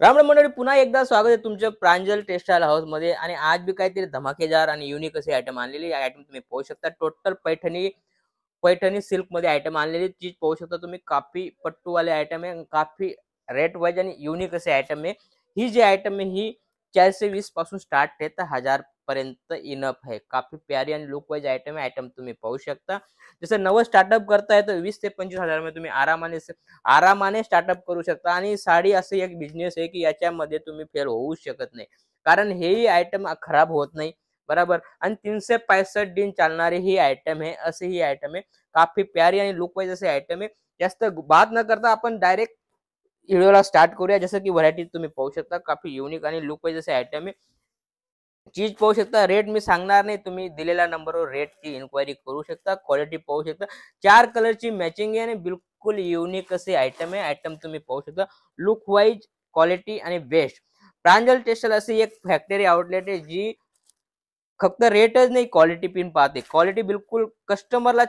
राम राम मंडळी, पुन्हा एकदा स्वागत आहे तुमच्या प्रांजल टेक्सटाईल हाऊस मध्ये. आणि आज बी काहीतरी धमाकेदार आणि युनिक असे आयटम आणलेले. आयटम तुम्ही पाहू शकता. टोटल पैठणी पैठणी सिल्क मध्ये आयटम आणलेली चीज पाहू शकता तुम्ही. काफी पट्टू वाले आयटम आहे, काफी रेट वाईज आणि युनिक असे आयटम आहे. ही जी आयटम आहे ही 420 पासून स्टार्ट आहे तर 1000 पर्यंत इनफ आहे. काफी प्यारी आणि लुक वाईज आयटम आहे. आयटम तुम्ही पाहू शकता. जसं नवं स्टार्टअप करताय तर 20 ते 25 हजार मध्ये तुम्ही आरामाने स्टार्टअप करू शकता. आणि साडी असे एक बिझनेस आहे की याच्यामध्ये तुम्ही फेल होऊ शकत नाही, कारण हेही आयटम खराब होत नाही. बराबर. आणि 365 दिन चालणारी ही आयटम आहे. असे ही आयटम आहे. काफी प्यारी आणि लुक वाईज असे आयटम आहे. जास्त बात न करता आपण डायरेक्ट व्हिडिओला स्टार्ट करूया. जसं की व्हरायटी तुम्ही पाहू शकता. काफी युनिक आणि लुक वाईज असे आयटम आहे. चीज पाहू शकता. रेट मी सांगणार नाही, तुम्ही दिलेल्या नंबरवर रेटची इन्क्वायरी करू शकता. क्वालिटी पाहू शकता. 4 कलरची मॅचिंग आहे आणि बिलकुल युनिक असे आयटम आहे. आयटम तुम्ही पाहू शकता. लुक वाईज, क्वालिटी आणि बेस्ट. प्रांजल टेक्सटाईल अशी एक फॅक्टरी आउटलेट आहे जी फक्त रेटच नाही, क्वालिटी पिन पाहते. क्वालिटी बिलकुल कस्टमरला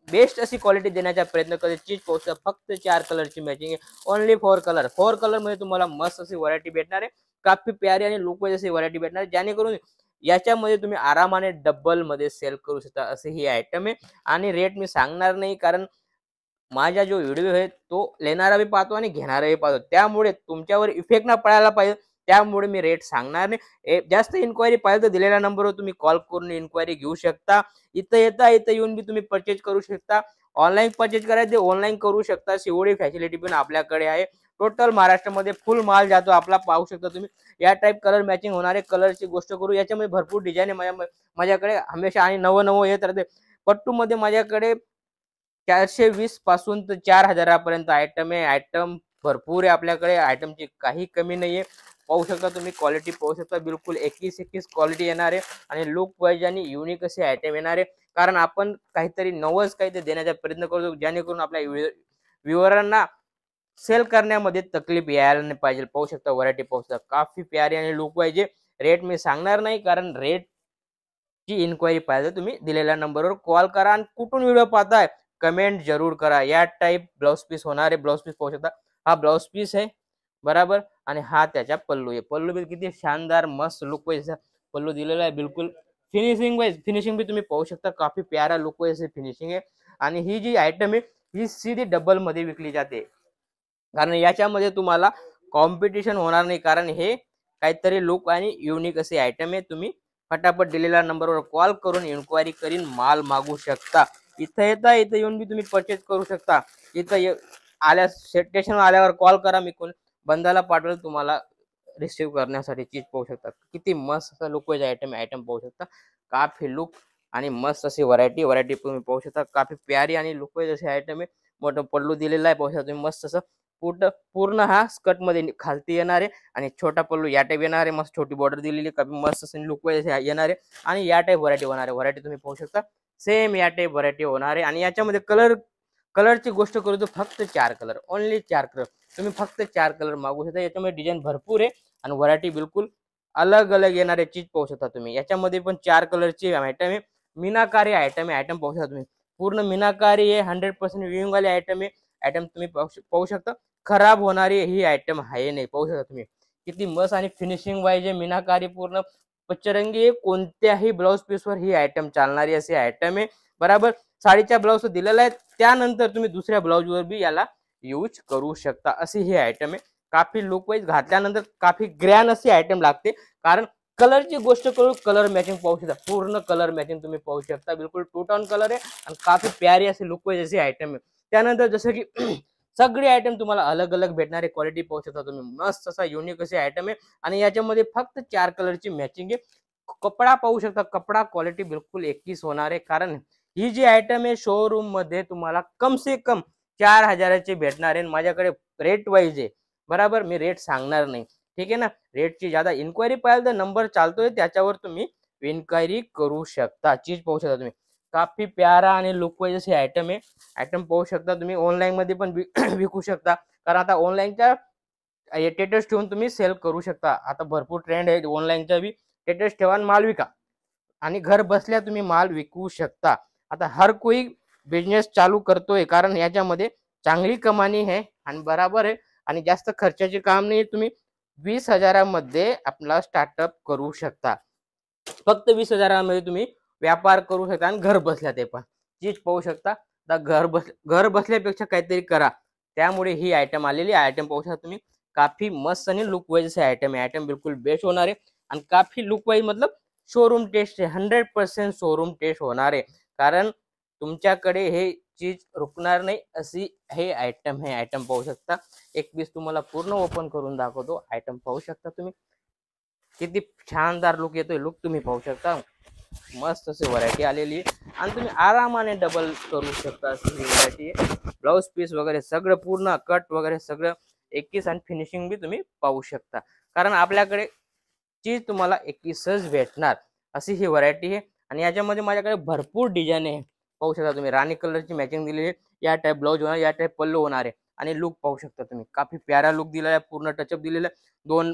बेस्ट अशी क्वालिटी देण्याचा प्रयत्न करते. चीज पाहू शकता. फक्त 4 कलरची मॅचिंग आहे. Only 4 colour. 4 कलर मध्ये तुम्हाला मस्त अशी व्हरायटी भेटणार आहे. काफी प्यारी आणि लुक वाईज अशी व्हरायटी भेटणार आहे, जेणेकरून याच्यामध्ये तुम्ही आरामाने डबल मध्ये सेल करू शकता. असे ही आयटम आहे. आणि रेट मी सांगणार नाही, कारण माझा जो व्हिडिओ आहे तो लेणारा बी पाहतो आणि घेणारा बी पाहतो. त्यामुळे तुमच्यावर इफेक्ट ना पडायला पाहिजे, त्यामुळे मी रेट सांगणार नाही. जास्त इन्क्वायरी पाहिजे तर दिलेल्या नंबरवर तुम्ही कॉल करून इन्क्वायरी घेऊ शकता. इथं येऊन बी तुम्ही परचेज करू शकता. ऑनलाईन परचेज करायचे ऑनलाईन करू शकता. सीओडी फॅसिलिटी पण आपल्याकडे आहे. टोटल महाराष्ट्रामध्ये फुल माल जातो आपला. पाहू शकता तुम्ही. या टाईप कलर मॅचिंग होणारे कलरची गोष्ट करू. याच्यामध्ये भरपूर डिझाईन आहे माझ्याकडे हमेशा, आणि नवं नवं येत राहते. पट्टू मध्ये माझ्याकडे 420 पासून तर 4000 पर्यंत आयटम आहे. आयटम भरपूर आहे आपल्याकडे. आयटमची काही कमी नाहीये. पाहू शकता तुम्ही. क्वालिटी पाहू शकता. बिलकुल 21 क्वालिटी येणार आहे. आणि लुक वाईज आणि युनिक असे आयटम येणार आहे. कारण आपण काहीतरी नवच काहीतरी देण्याचा प्रयत्न करतो, जेणेकरून आपल्या व्ह्युअरांना सेल करण्यामध्ये तकलीफ यायला नाही पाहिजे. पाहू शकता. व्हरायटी पाहू शकता. काफी प्यारी आणि लुक वाईज. रेट मी सांगणार नाही, कारण रेट ची इन्क्वायरी पाहिजे तुम्ही दिलेल्या नंबरवर कॉल करा. आणि कुठून व्हिडिओ पाहताय कमेंट जरूर करा. या टाईप ब्लाउज पीस होणार आहे. ब्लाउज पीस पाहू शकता. हा ब्लाउज पीस आहे. बराबर. आणि हा त्याच्या पल्लू आहे. पल्लू बी किती शानदार मस्त लुक वाईज पल्लू दिलेला आहे. बिलकुल फिनिशिंग बी तुम्ही पाहू शकता. काफी प्यारा लुक वाईज फिनिशिंग आहे. आणि ही जी आयटम आहे ही सीधी डबल मध्ये विकली जाते, कारण याच्यामध्ये तुम्हाला कॉम्पिटिशन होणार नाही. कारण हे काहीतरी लुक आणि युनिक असे आयटम आहे. तुम्ही फटाफट दिलेल्या नंबरवर कॉल करून इन्क्वायरी करून माल मागू शकता. इथं येऊन बी तुम्ही परचेस करू शकता. आल्या स्टेशन आल्यावर कॉल करा. मी कोण बंदाला पाठवेल तुम्हाला रिसिव्ह करण्यासाठी. चीज पाहू शकता. किती मस्त असा लुक वाईज आयटम पाहू शकता. काफी लुक आणि मस्त अशी व्हरायटी तुम्ही पाहू शकता. काफी प्यारी आणि लुक वाईज असे आयटम आहे. मोठं पल्लू दिलेला आहे. पाहू शकता तुम्ही. मस्त असं पूर्ण हा स्कर्ट मध्ये खालती येणार आहे. आणि छोटा पल्लू या टाईप येणार आहे. मस्त छोटी बॉर्डर दिलेली. काफी मस्त असं लुक वाईज येणार आहे. आणि या टाईप व्हरायटी होणार आहे. व्हरायटी तुम्ही पाहू शकता. सेम या टाईप व्हरायटी होणार आहे. आणि याच्यामध्ये कलरची गोष्ट करू तर फक्त 4 कलर. Only 4 colour. तुम्ही फक्त 4 कलर मागू शकता. याच्यामध्ये डिझाईन भरपूर आहे. आणि व्हरायटी बिलकुल अलग अलग येणार आहे. चीज पाहू शकता तुम्ही. याच्यामध्ये पण 4 कलरची आयटम आहे. मीनाकारी आयटम आहे. आयटम पाहू शकता तुम्ही. पूर्ण मीनाकारी आहे. 100% विविंग वाले आयटम आहे. आयटम तुम्ही पाहू शकता. खराब होणारी ही आयटम आहे नाही. पाहू शकता तुम्ही. किती मस्त आणि फिनिशिंग वाईज मीनाकारी पूर्ण पच्चरंगी. कोणत्याही ब्लाउज पीसवर ही आयटम चालणारी अशी आयटम आहे. बराबर. साडीच्या ब्लाउज दिलेला आहे. त्यानंतर तुम्ही दुसऱ्या ब्लाउजवर बी याला यूज करू शकता. अशी ही आयटम आहे. काफी लुक वाईज घातल्यानंतर काफी ग्रँड अशी आयटम लागते. कारण कलरची गोष्ट करू, कलर मॅचिंग पाहू शकता. पूर्ण कलर मॅचिंग तुम्ही पाहू शकता. बिलकुल टू टोन कलर आहे. आणि काफी प्यारी अशी लुक वाईज अशी आयटम आहे. त्यानंतर जसं की सगळी आयटम तुम्हाला अलग अलग भेटणार आहे. क्वालिटी पाहू शकता तुम्ही. मस्त असा युनिक असे आयटम आहे. आणि याच्यामध्ये फक्त 4 कलरची मॅचिंग आहे. कपडा पाहू शकता. कपडा क्वालिटी बिलकुल 21 होणार आहे. कारण ही जी आयटम आहे शोरूम मध्ये तुम्हाला कम से कम 4000ची भेटणार आहे. माझ्याकडे रेट वाईज आहे. बराबर. मी रेट सांगणार नाही. ठीक आहे ना. रेटची ज्यादा इन्क्वायरी पाहिजे तर नंबर चालतोय त्याच्यावर तुम्ही इन्क्वायरी करू शकता. चीज पाहू शकता तुम्ही. काफी प्यारा आणि लुक वाईज अशी आयटम आहे. आयटम पाहू शकता तुम्ही. ऑनलाईन मध्ये पण विकू शकता. कारण आता ऑनलाईनच्या स्टेटस ठेवून तुम्ही सेल करू शकता. आता भरपूर ट्रेंड आहे ऑनलाईनचा बी. स्टेटस ठेवा आणि माल विका. आणि घर बसल्या तुम्ही माल विकू शकता. आता हर कोई बिझनेस चालू करतोय, कारण याच्यामध्ये चांगली कमानी आहे आणि बराबर आहे. आणि जास्त खर्चाचे काम नाही. तुम्ही 20,000मध्ये आपला स्टार्टअप करू शकता. फक्त 20,000मध्ये तुम्ही व्यापार करू शकता आणि घर बसल्या ते पण. चीज पाहू शकता. आता घर बसल्यापेक्षा काहीतरी करा. त्यामुळे ही आयटम आलेली आयटम पाहू शकता तुम्ही. काफी मस्त आणि लुक वाईज असे आयटम आहे. आयटम बिलकुल बेस्ट होणार आहे आणि काफी लुक वाईज मतलब शोरूम टेस्ट आहे. 100% शोरूम टेस्ट होणार आहे. कारण तुमच्याकडे हे चीज रुकणार नाही अशी हे आयटम आहे. आयटम पाहू शकता. एक पीस तुम्हाला पूर्ण ओपन करून दाखवतो. आयटम पाहू शकता तुम्ही. किती शानदार लुक येतोय. लुक तुम्ही पाहू शकता. मस्त अशी व्हरायटी आलेली आहे आणि तुम्ही आरामाने डबल करू शकता अशी ही व्हरायटी आहे. ब्लाऊज पीस वगैरे सगळं पूर्ण कट वगैरे सगळं एकीस आणि फिनिशिंग बी तुम्ही पाहू शकता. कारण आपल्याकडे चीज तुम्हाला एकीसच भेटणार अशी ही व्हरायटी आहे आणि याच्यामध्ये माझ्याकडे भरपूर डिझाईन आहे. पाहू शकता तुम्ही. राणी कलरची मॅचिंग दिलेली आहे. या टाईप ब्लाऊज होणार, या टाईप पल्लू होणार आहे आणि लुक पाहू शकता तुम्ही. काफी प्यारा लुक दिलेला आहे. पूर्ण टचअप दिलेला आहे. दोन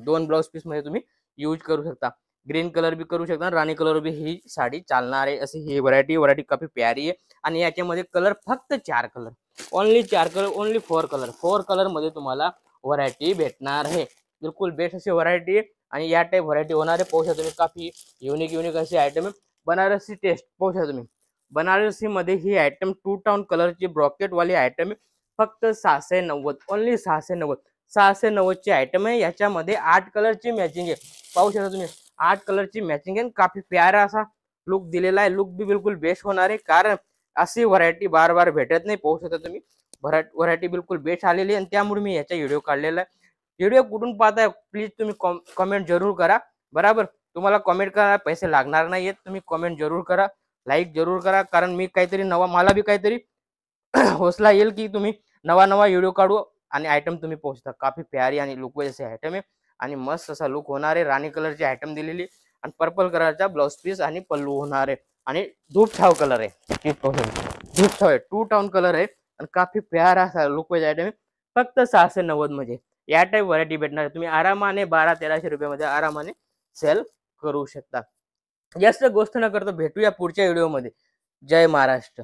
दोन ब्लाऊज पीस मध्ये तुम्ही यूज करू शकता. ग्रीन कलर भी करू शकता. राणी कलर भी ही साडी चालणार आहे अशी ही व्हरायटी काफी प्यारी आहे आणि याच्यामध्ये कलर फक्त 4 colour, only 4 colour, only 4 colour. 4 colour मध्ये तुम्हाला व्हरायटी भेटणार आहे. बिलकुल बेस्ट अशी व्हरायटी आहे आणि या टाईप व्हरायटी होणार आहे. पाहू शकता तुम्ही. काफी युनिक अशी आयटम आहे. बनारसी टेस्ट पाहू शकता तुम्ही. बनारसी मध्ये ही आयटम 2 टोन कलरची ब्रॉकेट वाली आयटम आहे. फक्त 690, ओनली 690. 690 ची आयटम आहे. याच्यामध्ये 8 कलरची मॅचिंग आहे. पाहू शकता तुम्ही. 8 कलरची मॅचिंग आहे. काफी प्यारा असा लुक दिलेला आहे. लुक भी बिलकुल बेस्ट होणार आहे. कारण अशी व्हरायटी बार बार भेटत नाही. पाहू शकता तुम्ही. व्हरायटी बिलकुल बेस्ट आलेली आणि त्यामुळे मी याचा व्हिडिओ काढलेला आहे. व्हिडिओ कुठून पाहताय प्लीज तुम्ही कमेंट जरूर करा. बराबर. तुम्हाला कमेंट करा, पैसे लागणार नाहीयेत. तुम्ही कमेंट जरूर करा, लाईक जरूर करा. कारण मी काहीतरी नवा, मला बी काहीतरी हौसला येईल की तुम्ही नवा व्हिडिओ काढू आणि आयटम तुम्ही पोहोचता. काफी प्यारी आणि लुक वाईज असे आयटम आहे आणि मस्त असा लुक होणार आहे. राणी कलरची आयटम दिलेली आणि पर्पल कलरचा ब्लाउज पीस आणि पल्लू होणार आहे आणि धूप छाव कलर आहे. धूप छाव आहे. 2 टोन कलर आहे आणि काफी प्यारा असा लुक वाईज आयटम आहे. फक्त 690 मध्ये या टाईप व्हरायटी भेटणार आहे. तुम्ही आरामाने 1200-1300 रुपयामध्ये आरामाने सेल करू शकता. जास्त गोष्ट न करता भेटूया पुढच्या व्हिडिओमध्ये. जय महाराष्ट्र.